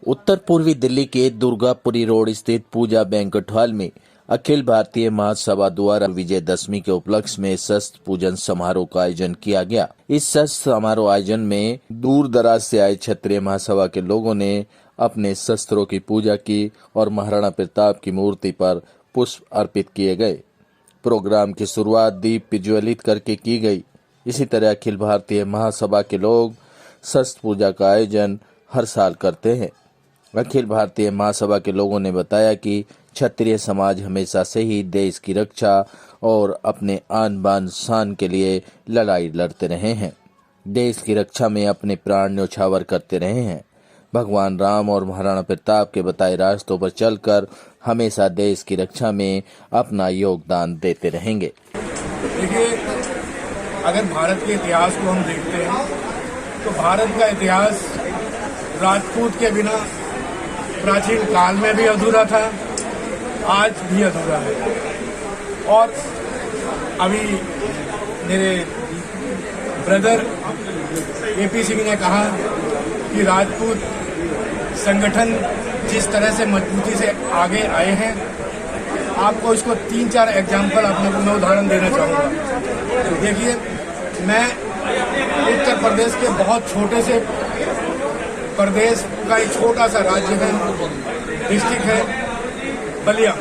उत्तर पूर्वी दिल्ली के दुर्गापुरी रोड स्थित पूजा बैंक्वेट हॉल में अखिल भारतीय महासभा द्वारा विजयदशमी के उपलक्ष्य में शस्त्र पूजन समारोह का आयोजन किया गया। इस शस्त्र समारोह आयोजन में दूर दराज से आए क्षत्रिय महासभा के लोगों ने अपने शस्त्रों की पूजा की और महाराणा प्रताप की मूर्ति पर पुष्प अर्पित किए गए। प्रोग्राम की शुरुआत दीप प्रज्वलित करके की गई। इसी तरह अखिल भारतीय महासभा के लोग शस्त्र पूजा का आयोजन हर साल करते हैं। अखिल भारतीय महासभा के लोगों ने बताया कि क्षत्रिय समाज हमेशा से ही देश की रक्षा और अपने आन बान शान के लिए लड़ाई लड़ते रहे हैं। देश की रक्षा में अपने प्राण न्यौछावर करते रहे हैं। भगवान राम और महाराणा प्रताप के बताए रास्तों पर चलकर हमेशा देश की रक्षा में अपना योगदान देते रहेंगे। देखिए, अगर भारत के इतिहास को हम देखते हैं तो भारत का इतिहास राजपूत के बिना प्राचीन काल में भी अधूरा था, आज भी अधूरा है। और अभी मेरे ब्रदर एपी सिंह ने कहा कि राजपूत संगठन जिस तरह से मजबूती से आगे आए हैं, आपको इसको 3-4 एग्जाम्पल अपने को मैं उदाहरण देना चाहूँगा। देखिए, मैं उत्तर प्रदेश के बहुत छोटे से प्रदेश का एक छोटा सा राज्य है, डिस्ट्रिक्ट है बलिया।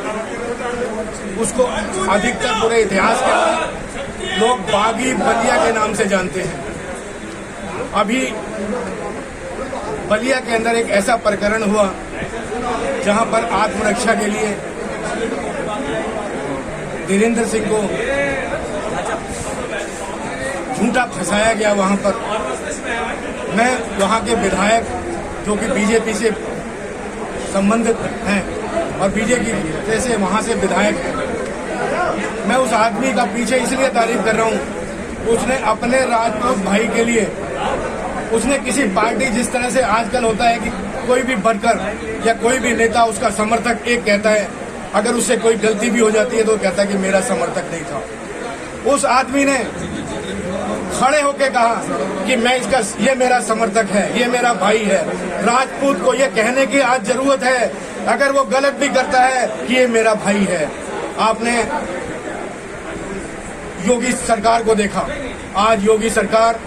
उसको अधिकतर पूरे इतिहास के अंदर लोग बागी बलिया के नाम से जानते हैं। अभी बलिया के अंदर एक ऐसा प्रकरण हुआ जहां पर आत्मरक्षा के लिए धीरेन्द्र सिंह को झूठा फंसाया गया। वहां पर मैं वहां के विधायक जो कि बीजेपी से संबंधित हैं और बीजेपी से वहां से विधायक हैं, मैं उस आदमी का पीछे इसलिए तारीफ कर रहा हूं, उसने अपने राजपूत भाई के लिए, उसने किसी पार्टी, जिस तरह से आजकल होता है कि कोई भी वर्कर या कोई भी नेता उसका समर्थक एक कहता है, अगर उससे कोई गलती भी हो जाती है तो कहता है कि मेरा समर्थक नहीं था। उस आदमी ने खड़े होके कहा कि मैं इसका, ये मेरा समर्थक है, ये मेरा भाई है। राजपूत को ये कहने की आज जरूरत है, अगर वो गलत भी करता है, कि ये मेरा भाई है। आपने योगी सरकार को देखा, आज योगी सरकार,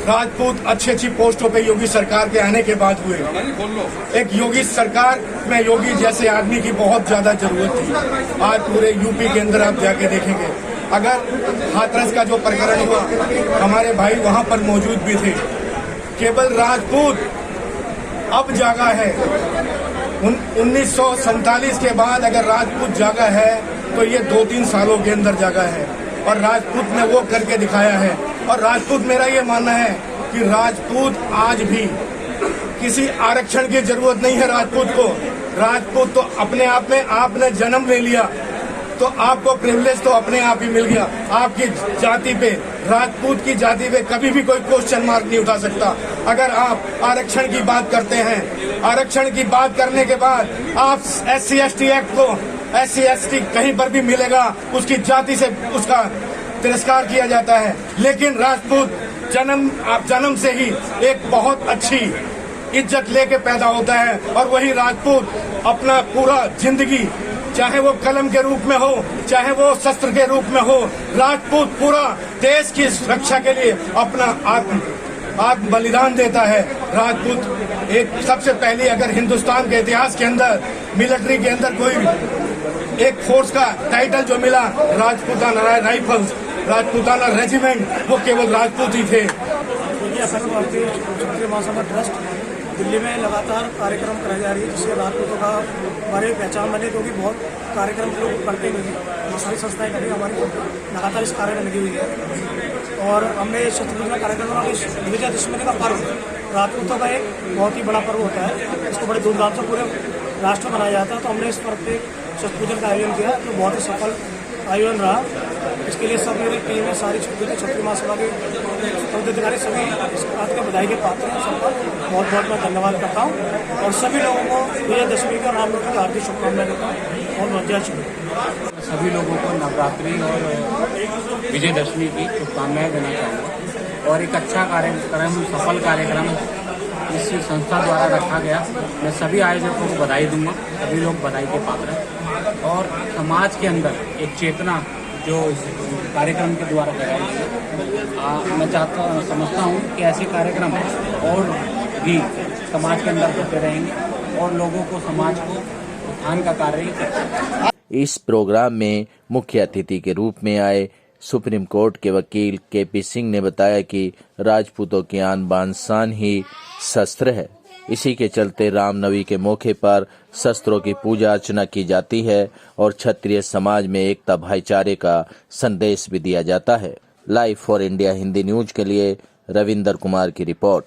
राजपूत अच्छी पोस्टों पे योगी सरकार के आने के बाद हुए। एक योगी सरकार में योगी जैसे आदमी की बहुत ज्यादा जरूरत थी। आज पूरे यूपी के अंदर आप जाके देखेंगे, अगर हाथरस का जो प्रकरण हुआ, हमारे भाई वहां पर मौजूद भी थे। केवल राजपूत अब जागा है। 1947 के बाद अगर राजपूत जागा है तो ये 2-3 सालों के अंदर जागा है, और राजपूत ने वो करके दिखाया है। और राजपूत, मेरा ये मानना है कि राजपूत आज भी किसी आरक्षण की जरूरत नहीं है राजपूत को। राजपूत तो अपने आप में, आपने जन्म ले लिया तो आपको प्रिविलेज तो अपने आप ही मिल गया। आपकी जाति पे, राजपूत की जाति पे कभी भी कोई क्वेश्चन मार्क नहीं उठा सकता। अगर आप आरक्षण की बात करते हैं, आरक्षण की बात करने के बाद आप SC/ST एक्ट को, SC/ST कहीं पर भी मिलेगा, उसकी जाति से उसका तिरस्कार किया जाता है। लेकिन राजपूत जन्म से ही एक बहुत अच्छी इज्जत लेके पैदा होता है, और वही राजपूत अपना पूरा जिंदगी, चाहे वो कलम के रूप में हो, चाहे वो शस्त्र के रूप में हो, राजपूत पूरा देश की रक्षा के लिए अपना आत्म बलिदान देता है। राजपूत एक सबसे पहले, अगर हिंदुस्तान के इतिहास के अंदर मिलिट्री के अंदर कोई एक फोर्स का टाइटल जो मिला, राजपूताना राइफल्स, राजपूताना रेजिमेंट, वो केवल राजपूत ही थे। अखिल भारतीय क्षत्रिय महासभा ट्रस्ट दिल्ली में लगातार कार्यक्रम कराई जा रही है, जिससे राजपूतों का हमारे पहचान बने, क्योंकि बहुत कार्यक्रम लोग करते हैं, सारी संस्थाएं करें हमारी लगातार इस कार्य में लगी हुई है। और हमने शस्त्र पूजन कार्यक्रम, विजयदशमी का पर्व राजपूतों का एक बहुत ही बड़ा पर्व होता है, इसको बड़े धूमधाम से पूरे राष्ट्र में मनाया जाता है। तो हमने इस पर्व पे शस्त्र पूजन का आयोजन किया, तो बहुत ही सफल आयोजन रहा। इसके लिए सब मेरी टीम में सारी क्षत्रिय महासभा के पदाधिकारी सभी इस बात के बधाई के पात्र हैं। सबका बहुत बहुत मैं धन्यवाद करता हूँ, और सभी लोगों को विजयदशमी का नाम की हार्दिक शुभकामनाएं देता हूँ। बहुत बहुत जय श्री। सभी लोगों को नवरात्रि और विजयदशमी की शुभकामनाएं देना चाहूँगा, और एक अच्छा कार्यक्रम, सफल कार्यक्रम इस संस्था द्वारा रखा गया। मैं सभी आयोजकों को बधाई दूंगा, सभी लोग बधाई के पात्र हैं। और समाज के अंदर एक चेतना जो इस कार्यक्रम के द्वारा लगाई गई, मैं समझता हूँ कि ऐसे कार्यक्रम और भी समाज के अंदर होते रहेंगे और लोगों को, समाज को उत्थान का कार्य करते। इस प्रोग्राम में मुख्य अतिथि के रूप में आए सुप्रीम कोर्ट के वकील केपी सिंह ने बताया कि राजपूतों की आन बान शान ही शस्त्र है। इसी के चलते रामनवमी के मौके पर शस्त्रों की पूजा अर्चना की जाती है और क्षत्रिय समाज में एकता भाईचारे का संदेश भी दिया जाता है। Live for India Hindi news के लिए रविंदर कुमार की रिपोर्ट।